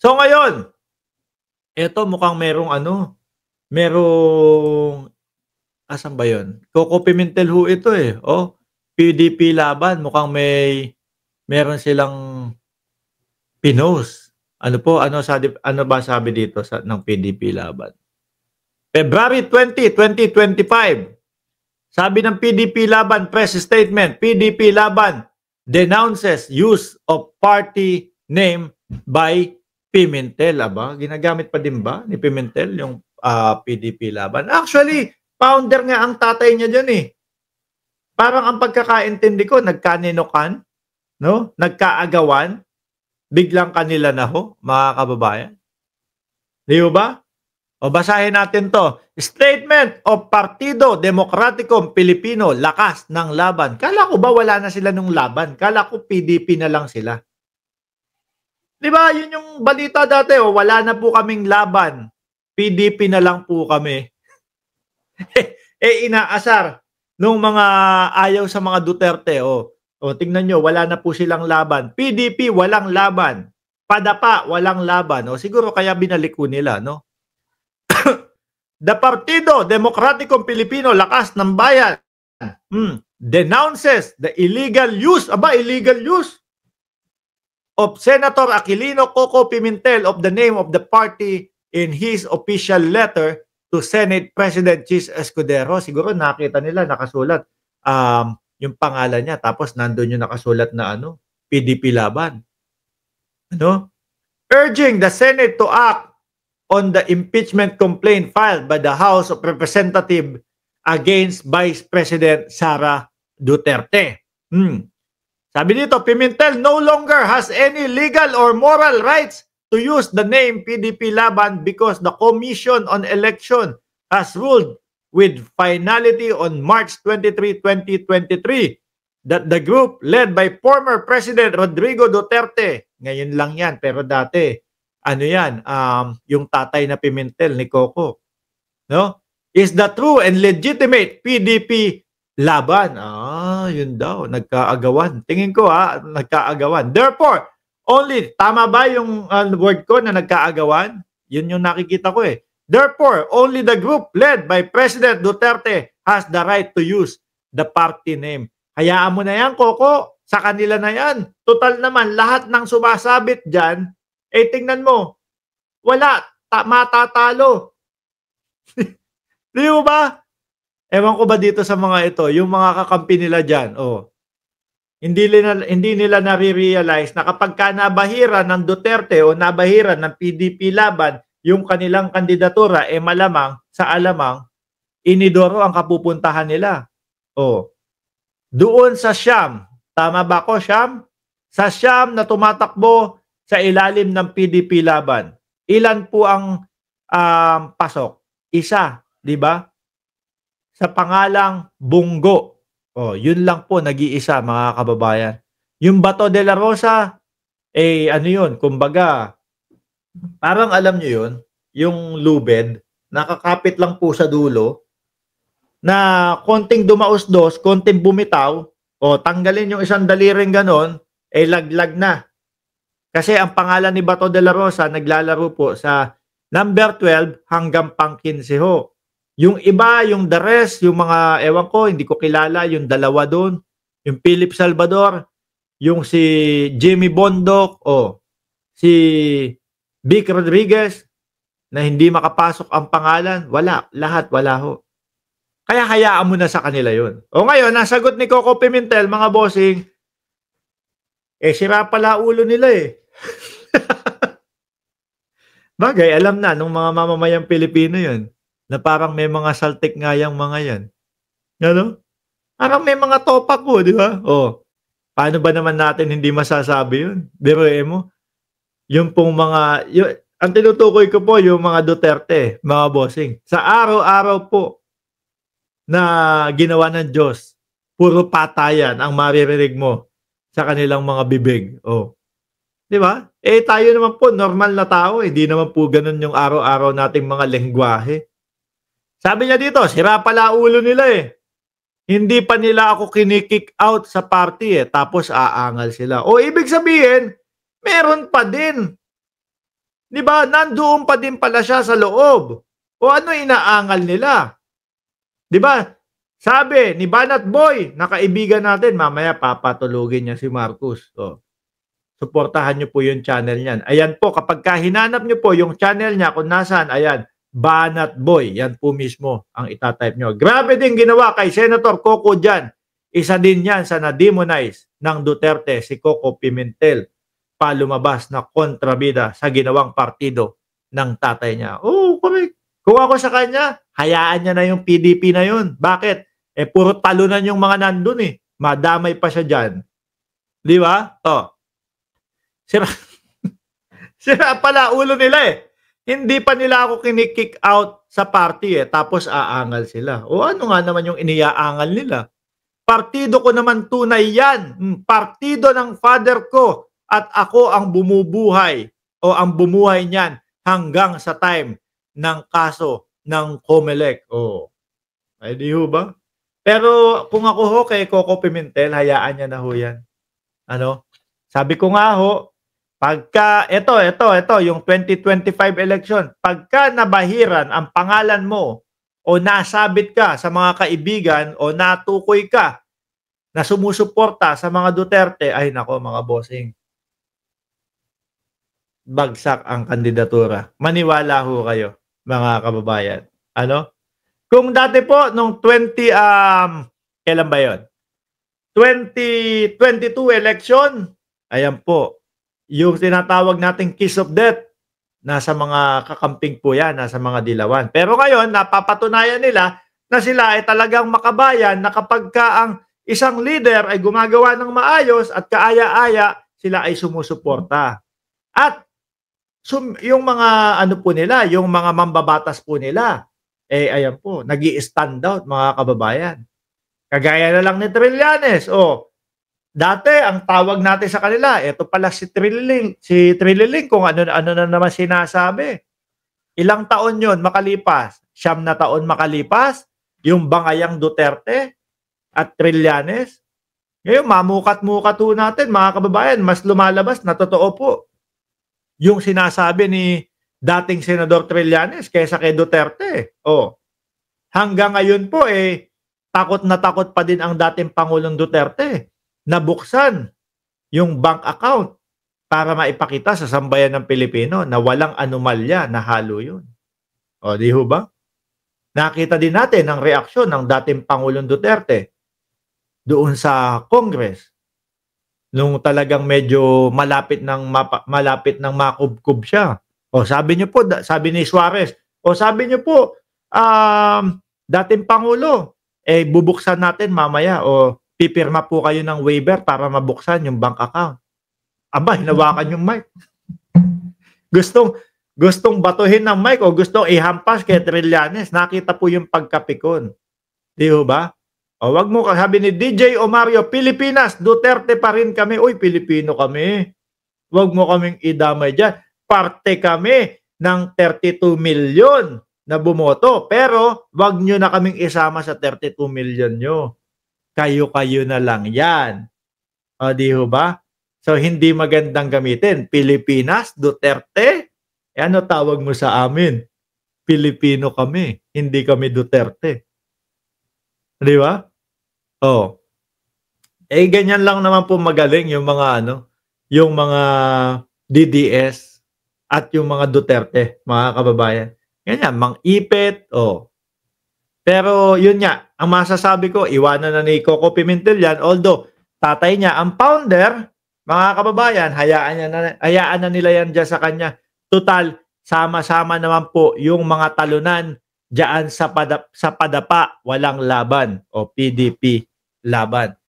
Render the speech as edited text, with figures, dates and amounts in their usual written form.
So ngayon, eto mukhang merong ano, merong asan ba yun? Coco Pimentel ho ito, eh. Oh, PDP laban mukhang meron silang pinost. Ano po, ano ba sabi dito ng PDP laban? February 20, 2025. Sabi ng PDP laban press statement, PDP laban denounces use of party name by Pimentel. Aba, ginagamit pa din ba ni Pimentel yung PDP laban? Actually, founder nga ang tatay niya dyan, eh. Parang ang pagkakaintindi ko, nagkaninokan, no? Nagkaagawan, biglang kanila na ho, mga kababayan. Di ba? O basahin natin to. Statement of Partido Demokratikong Pilipino, lakas ng laban. Kala ko ba wala na sila nung laban? Kala ko PDP na lang sila. Di ba? Yun yung balita dati. O, wala na po kaming laban. PDP na lang po kami. Inaasar nung mga ayaw sa mga Duterte. O tingnan nyo, wala na po silang laban. PDP, walang laban. Padapa, walang laban. O siguro kaya binalik ko nila, no? The Partido Demokratikong Pilipino, lakas ng bayan, denounces the illegal use of Senator Aquilino Coco Pimentel of the name of the party in his official letter to Senate President Chis Escudero. Siguro nakita nila nakasulat yung pangalan niya, tapos nandun yung nakasulat na PDP laban. Urging the Senate to act on the impeachment complaint filed by the House of Representatives against Vice President Sara Duterte. Sabi dito, Pimentel no longer has any legal or moral rights to use the name PDP Laban because the Commission on Election has ruled with finality on March 23, 2023 that the group led by former President Rodrigo Duterte, ngayon lang yan, pero dati, yung tatay na Pimentel ni Coco, no? Is the true and legitimate PDP laban. Yun daw, nagkaagawan. Tingin ko nagkaagawan. Therefore, tama ba yung word ko na nagkaagawan? Yun yung nakikita ko eh. Therefore, only the group led by President Duterte has the right to use the party name. Hayaan mo na yan, Coco. Sa kanila na yan. Total naman, lahat ng sumasabit dyan, tingnan mo, wala, matatalo. Di ba? Ewan ko ba dito sa mga ito, yung mga kakampi nila dyan, hindi nila nare-realize na kapag ka nabahiran ng Duterte o nabahiran ng PDP laban, yung kanilang kandidatura, malamang, sa alamang, inidoro ang kapupuntahan nila. Doon sa Siyam, tama ba ko, Siyam? Sa Siyam na tumatakbo sa ilalim ng PDP laban. Ilan po ang pasok? Isa, di ba? Sa pangalang Bunggo. Yun lang po, nag-iisa, mga kababayan. Yung Bato de la Rosa, yun, kumbaga, parang alam nyo yun, yung lubed, nakakapit lang po sa dulo, na konting dumausdos, konting bumitaw, tanggalin yung isang daliring ganon, laglag na. Kasi ang pangalan ni Bato de la Rosa naglalaro po sa number 12 hanggang pang 15 ho. Yung iba, yung the rest, yung mga, ewan ko, hindi ko kilala, yung dalawa doon, yung Philip Salvador, yung si Jimmy Bondoc, si Vic Rodriguez, na hindi makapasok ang pangalan, wala, lahat wala ho. Kaya hayaan mo na sa kanila yun. Ngayon, nasagot ni Coco Pimentel, mga bossing, sira pala ulo nila eh. Bagay, alam na nung mga mamamayang Pilipino yun, na parang may mga saltik nga yung mga yan. Ano? Parang may mga topak ko, di ba? Paano ba naman natin hindi masasabi yun? Biruin mo. Yung pong mga, ang tinutukoy ko po, yung mga Duterte, mga bossing. Sa araw-araw po na ginawa ng Diyos, puro patayan ang maririnig mo sa kanilang mga bibig. Di ba? Tayo naman po, normal na tao. Hindi naman po ganun yung araw-araw nating mga lengguwahe. Sabi niya dito, sira pala ulo nila eh. Hindi pa nila ako kinikick out sa party tapos aangal sila. Ibig sabihin, meron pa din. 'Di ba? Nandoon pa din pala siya sa loob. O ano inaangal nila? 'Di ba? Sabi ni Banat Boy na kaibigan natin, mamaya papatulugin niya si Marcos. Oh, suportahan niyo po yung channel niyan. Ayan po, kapagka hinanap niyo po yung channel niya kung nasaan, ayan, Banat Boy. Yan po mismo ang ita-type niyo. Grabe din ginawa kay Senator Coco diyan. Isa din yan sa na-demonize ng Duterte, si Coco Pimentel, pa lumabas na kontrabida sa ginawang partido ng tatay niya. Oh, correct. Kung ako sa kanya, hayaan niya na yung PDP na yun. Bakit? Eh, puro talunan yung mga nandun eh. Madamay pa siya dyan. Di ba? To. Sira, sira pala ulo nila eh. Hindi pa nila ako kinikick out sa party eh. Tapos aangal sila. O ano nga naman yung iniaangal nila? Partido ko naman tunay yan. Partido ng father ko. At ako ang bumubuhay o ang bumuhay niyan hanggang sa time ng kaso ng COMELEC. Oh, ay di ho ba? Pero kung ako ho kay Coco Pimentel, hayaan niya na ho yan. Ano? Sabi ko nga ho, pagka, ito, yung 2025 election, pagka nabahiran ang pangalan mo o nasabit ka sa mga kaibigan o natukoy ka na sumusuporta sa mga Duterte, ay nako mga bossing, bagsak ang kandidatura. Maniwala ho kayo, mga kababayan. Ano? Kung dati po, nung kailan ba yun? 2022 election, ayan po, yung tinatawag nating kiss of death, nasa mga kakamping po yan, nasa mga dilawan. Pero ngayon, napapatunayan nila na sila ay talagang makabayan na kapag ka ang isang leader ay gumagawa ng maayos at kaaya-aya, sila ay sumusuporta. At yung mga ano po nila, yung mga mambabatas po nila, eh ayan po, nag-i-stand out mga kababayan. Kagaya na lang ni Trillanes. O, dati ang tawag natin sa kanila, ito pala si Trililing kung ano na naman sinasabi. Ilang taon yon makalipas? 9 na taon makalipas, yung bangayang Duterte at Trillanes. Ngayon, mamukat-mukat po natin mga kababayan, mas lumalabas na totoo po yung sinasabi ni dating Senador Trillanes kaysa kay Duterte. Oh, hanggang ngayon po takot na takot pa din ang dating Pangulong Duterte na buksan yung bank account para maipakita sa sambayan ng Pilipino na walang anomalya na halo yun. O, di ho ba? Nakita din natin ang reaksyon ng dating Pangulong Duterte doon sa Congress nung talagang medyo malapit ng makubkub siya. O sabi niyo po, sabi ni Suarez, o sabi niyo po, dating Pangulo, bubuksan natin mamaya o pipirma po kayo ng waiver para mabuksan yung bank account. Aba, hinawakan yung mic. Gustong batuhin ng mic o gustong ihampas kay Trillanes. Nakita po yung pagkapikon. Di ba? O wag mo, sabi ni DJ Omario, Pilipinas, Duterte pa rin kami. Uy, Pilipino kami. Wag mo kaming idamay dyan. Parte kami ng 32 million na bumoto. Pero wag nyo na kaming isama sa 32 million nyo. Kayo-kayo na lang yan. O di ba? So hindi magandang gamitin. Pilipinas, Duterte. Ano tawag mo sa amin? Pilipino kami. Hindi kami Duterte. Di ba? Oh. Ganyan lang naman po magaling yung mga yung mga DDS at yung mga Duterte, mga kababayan. Ganyan, mang-ipit, oh. Pero yun nga, ang masasabi ko, iwanan na ni Coco Pimentel yan, although tatay niya ang founder, mga kababayan, hayaan na nila yan dyan sa kanya. Total, sama-sama naman po yung mga talunan diyan sa padapa, walang laban o PDP laban.